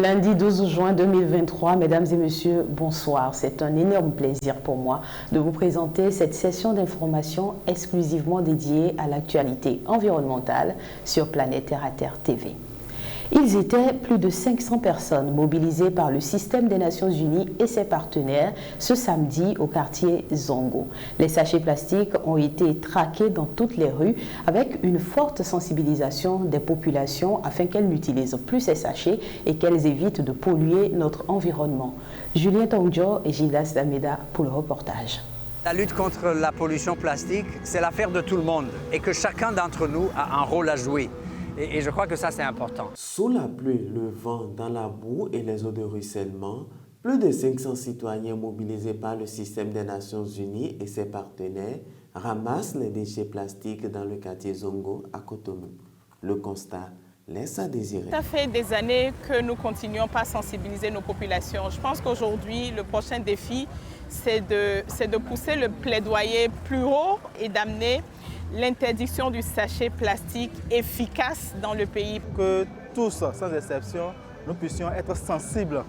Lundi 12 juin 2023, mesdames et messieurs, bonsoir. C'est un énorme plaisir pour moi de vous présenter cette session d'information exclusivement dédiée à l'actualité environnementale sur Planète Terre à Terre TV. Ils étaient plus de 500 personnes mobilisées par le système des Nations Unies et ses partenaires ce samedi au quartier Zongo. Les sachets plastiques ont été traqués dans toutes les rues avec une forte sensibilisation des populations afin qu'elles n'utilisent plus ces sachets et qu'elles évitent de polluer notre environnement. Julien Tongjo et Gildas Dameda pour le reportage. La lutte contre la pollution plastique, c'est l'affaire de tout le monde et que chacun d'entre nous a un rôle à jouer. Et je crois que ça, c'est important. Sous la pluie, le vent, dans la boue et les eaux de ruissellement, plus de 500 citoyens mobilisés par le système des Nations Unies et ses partenaires ramassent les déchets plastiques dans le quartier Zongo à Cotonou. Le constat laisse à désirer. Ça fait des années que nous continuons pas à sensibiliser nos populations. Je pense qu'aujourd'hui, le prochain défi, c'est de pousser le plaidoyer plus haut et d'amener l'interdiction du sachet plastique efficace dans le pays. Que tous, sans exception, nous puissions être sensibles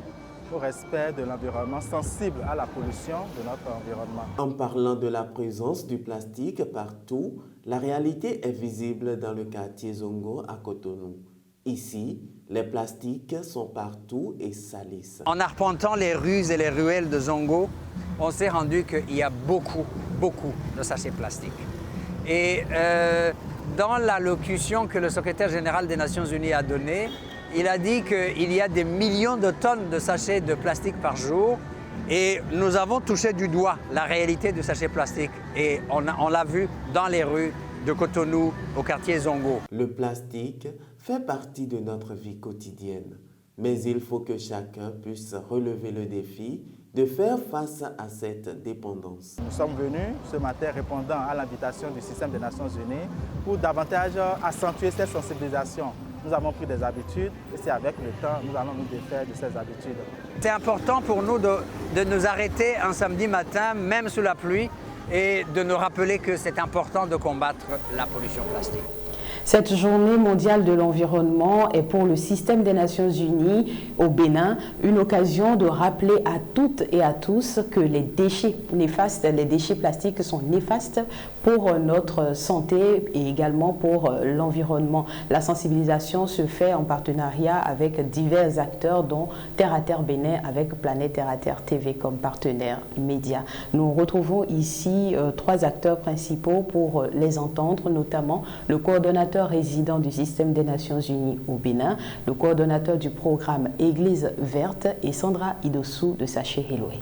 au respect de l'environnement, sensibles à la pollution de notre environnement. En parlant de la présence du plastique partout, la réalité est visible dans le quartier Zongo à Cotonou. Ici, les plastiques sont partout et salissent. En arpentant les rues et les ruelles de Zongo, on s'est rendu qu'il y a beaucoup de sachets plastiques. Et dans l'allocution que le secrétaire général des Nations Unies a donnée, il a dit qu'il y a des millions de tonnes de sachets de plastique par jour et nous avons touché du doigt la réalité du sachet plastique et on l'a vu dans les rues de Cotonou au quartier Zongo. Le plastique fait partie de notre vie quotidienne, mais il faut que chacun puisse relever le défi de faire face à cette dépendance. Nous sommes venus ce matin répondant à l'invitation du système des Nations Unies pour davantage accentuer cette sensibilisation. Nous avons pris des habitudes et c'est avec le temps nous allons nous défaire de ces habitudes. C'est important pour nous de nous arrêter un samedi matin, même sous la pluie, et de nous rappeler que c'est important de combattre la pollution plastique. Cette journée mondiale de l'environnement est pour le système des Nations Unies au Bénin une occasion de rappeler à toutes et à tous que les déchets néfastes, les déchets plastiques sont néfastes pour notre santé et également pour l'environnement. La sensibilisation se fait en partenariat avec divers acteurs dont Terre à Terre Bénin avec Planète Terre à Terre TV comme partenaire média. Nous retrouvons ici trois acteurs principaux pour les entendre, notamment le coordonnateur résident du système des Nations Unies au Bénin, le coordonnateur du programme Église Verte et Sandra Idossou de Sachet Eloé.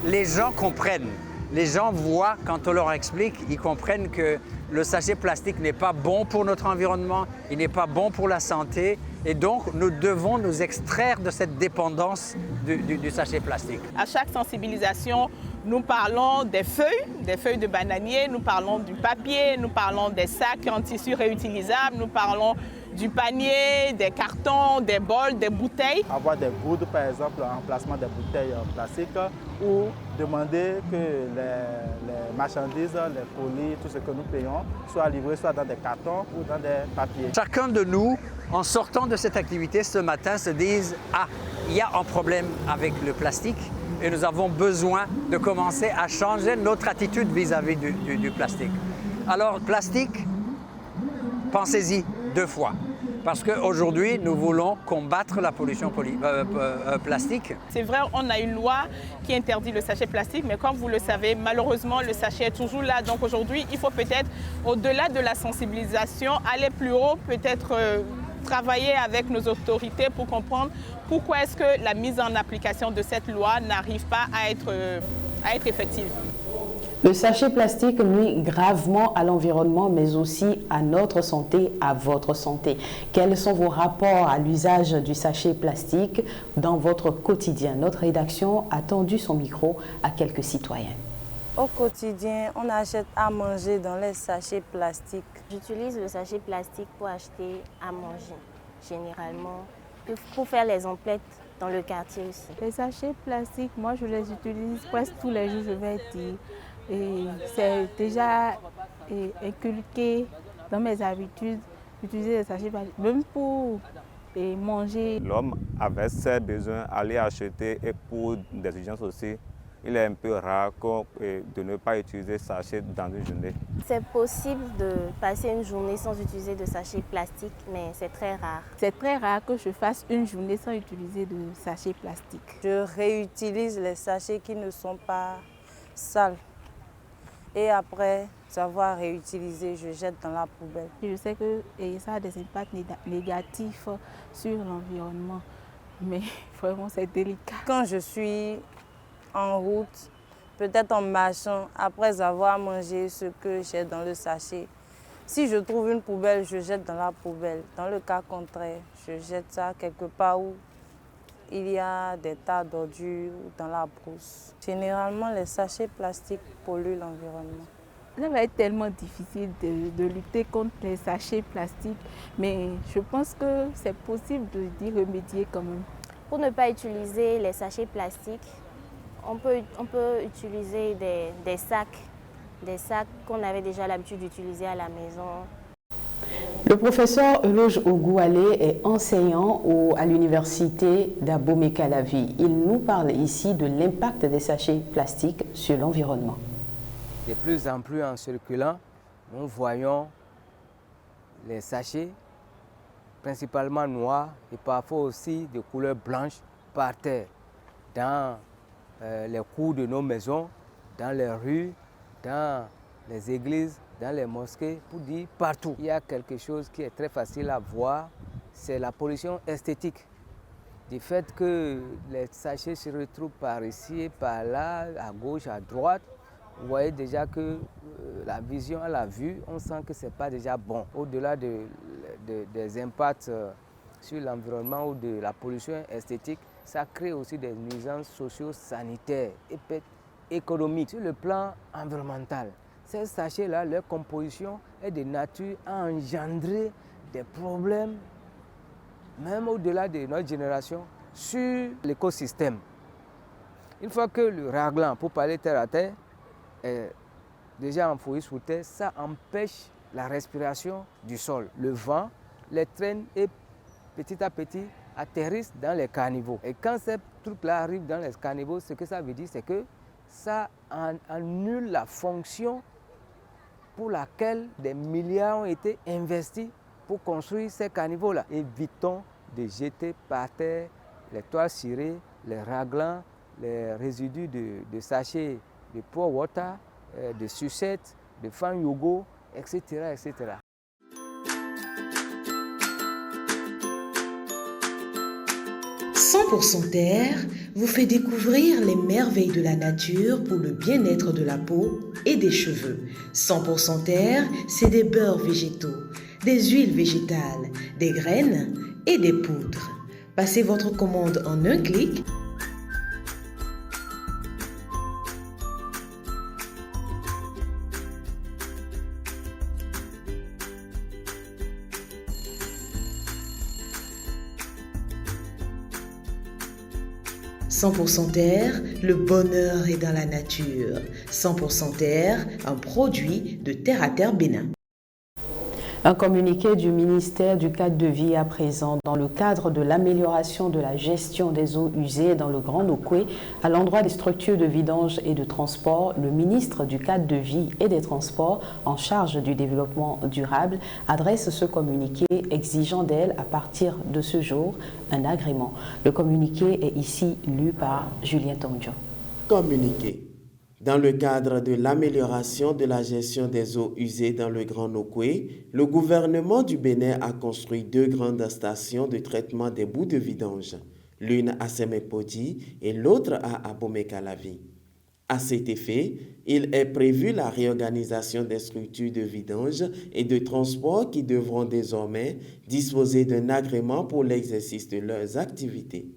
Les gens comprennent, les gens voient quand on leur explique, ils comprennent que le sachet plastique n'est pas bon pour notre environnement, il n'est pas bon pour la santé et donc nous devons nous extraire de cette dépendance du sachet plastique. À chaque sensibilisation, nous parlons des feuilles de bananier, nous parlons du papier, nous parlons des sacs en tissu réutilisables, nous parlons du panier, des cartons, des bols, des bouteilles. Avoir des gouttes, par exemple, en remplacement des bouteilles en plastique ou demander que les marchandises, les colis, tout ce que nous payons, soient livrés soit dans des cartons ou dans des papiers. Chacun de nous, en sortant de cette activité ce matin, se dise « Ah, il y a un problème avec le plastique ». Et nous avons besoin de commencer à changer notre attitude vis-à-vis du plastique. Alors, plastique, pensez-y 2 fois. Parce qu'aujourd'hui, nous voulons combattre la pollution plastique. C'est vrai, on a une loi qui interdit le sachet plastique, mais comme vous le savez, malheureusement, le sachet est toujours là. Donc aujourd'hui, il faut peut-être, au-delà de la sensibilisation, aller plus haut, peut-être travailler avec nos autorités pour comprendre pourquoi est-ce que la mise en application de cette loi n'arrive pas à être effective. Le sachet plastique nuit gravement à l'environnement, mais aussi à notre santé, à votre santé. Quels sont vos rapports à l'usage du sachet plastique dans votre quotidien? Notre rédaction a tendu son micro à quelques citoyens. Au quotidien, on achète à manger dans les sachets plastiques. J'utilise le sachet plastique pour acheter à manger, généralement, pour faire les emplettes dans le quartier aussi. Les sachets plastiques, moi je les utilise presque tous les jours, je vais dire. Et c'est déjà inculqué dans mes habitudes d'utiliser les sachets plastiques. Même pour et manger. L'homme avait ses besoins, aller acheter et pour des urgences aussi. Il est un peu rare de ne pas utiliser sachet dans une journée. C'est possible de passer une journée sans utiliser de sachet plastique, mais c'est très rare. C'est très rare que je fasse une journée sans utiliser de sachet plastique. Je réutilise les sachets qui ne sont pas sales. Et après savoir réutiliser, je jette dans la poubelle. Je sais que ça a des impacts négatifs sur l'environnement, mais vraiment c'est délicat. Quand je suis en route, peut-être en marchant, après avoir mangé ce que j'ai dans le sachet, si je trouve une poubelle, je jette dans la poubelle. Dans le cas contraire, je jette ça quelque part où il y a des tas d'ordures ou dans la brousse. Généralement, les sachets plastiques polluent l'environnement. Ça va être tellement difficile de lutter contre les sachets plastiques, mais je pense que c'est possible d'y remédier quand même. Pour ne pas utiliser les sachets plastiques, on peut utiliser des sacs qu'on avait déjà l'habitude d'utiliser à la maison. Le professeur Eloge Ogoualé est enseignant à l'université d'Abomey-Calavi. Il nous parle ici de l'impact des sachets plastiques sur l'environnement. De plus en plus en circulant, nous voyons les sachets, principalement noirs et parfois aussi de couleur blanche, par terre, dans les cours de nos maisons, dans les rues, dans les églises, dans les mosquées, pour dire partout. Il y a quelque chose qui est très facile à voir, c'est la pollution esthétique. Du fait que les sachets se retrouvent par ici, par là, à gauche, à droite, vous voyez déjà que la vision à la vue, on sent que ce n'est pas déjà bon. Au-delà des impacts sur l'environnement ou de la pollution esthétique, ça crée aussi des nuisances socio-sanitaires et économiques. Sur le plan environnemental, ces sachets-là, leur composition est de nature à engendrer des problèmes, même au-delà de notre génération, sur l'écosystème. Une fois que le raglan, pour parler terre à terre, est déjà enfoui sous terre, ça empêche la respiration du sol. Le vent les traîne et petit à petit atterrissent dans les caniveaux. Et quand ces trucs-là arrivent dans les caniveaux, ce que ça veut dire, c'est que ça annule la fonction pour laquelle des milliards ont été investis pour construire ces caniveaux-là. Évitons de jeter par terre les toiles cirées, les raglans, les résidus de sachets de pour water, de sucettes, de fan yogo, etc., etc. 100% Terre vous fait découvrir les merveilles de la nature pour le bien-être de la peau et des cheveux. 100% Terre, c'est des beurres végétaux, des huiles végétales, des graines et des poudres. Passez votre commande en un clic. « 100% Terre, le bonheur est dans la nature. 100% Terre, un produit de Terre à Terre Bénin. » Un communiqué du ministère du cadre de vie à présent dans le cadre de l'amélioration de la gestion des eaux usées dans le Grand Nokoué à l'endroit des structures de vidange et de transport. Le ministre du cadre de vie et des transports en charge du développement durable adresse ce communiqué exigeant d'elle à partir de ce jour un agrément. Le communiqué est ici lu par Julien Tongdio. Communiqué. Dans le cadre de l'amélioration de la gestion des eaux usées dans le Grand Nokoué, le gouvernement du Bénin a construit 2 grandes stations de traitement des boues de vidange, l'une à Semepodi et l'autre à Abomey-Calavi. À cet effet, il est prévu la réorganisation des structures de vidange et de transport qui devront désormais disposer d'un agrément pour l'exercice de leurs activités.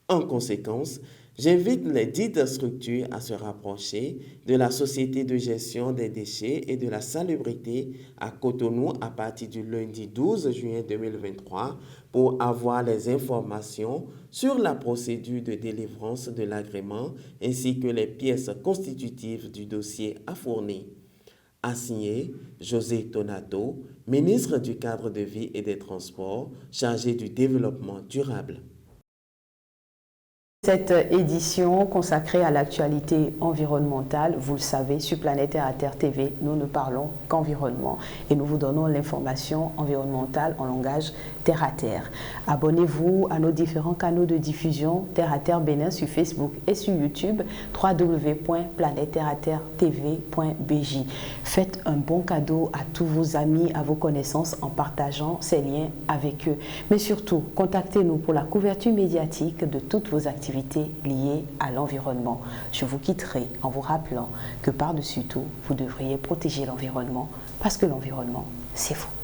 En conséquence, j'invite les dites structures à se rapprocher de la Société de gestion des déchets et de la salubrité à Cotonou à partir du lundi 12 juin 2023 pour avoir les informations sur la procédure de délivrance de l'agrément ainsi que les pièces constitutives du dossier à fournir. A signé José Tonato, ministre du Cadre de vie et des Transports, chargé du développement durable. Cette édition consacrée à l'actualité environnementale, vous le savez, sur Planète Terre à Terre TV, nous ne parlons qu'environnement et nous vous donnons l'information environnementale en langage terre à terre. Abonnez-vous à nos différents canaux de diffusion Terre à Terre Bénin sur Facebook et sur YouTube, www.planèteterreaterretv.bj. Faites un bon cadeau à tous vos amis, à vos connaissances en partageant ces liens avec eux. Mais surtout, contactez-nous pour la couverture médiatique de toutes vos activités liées à l'environnement. Je vous quitterai en vous rappelant que par-dessus tout, vous devriez protéger l'environnement parce que l'environnement, c'est vous.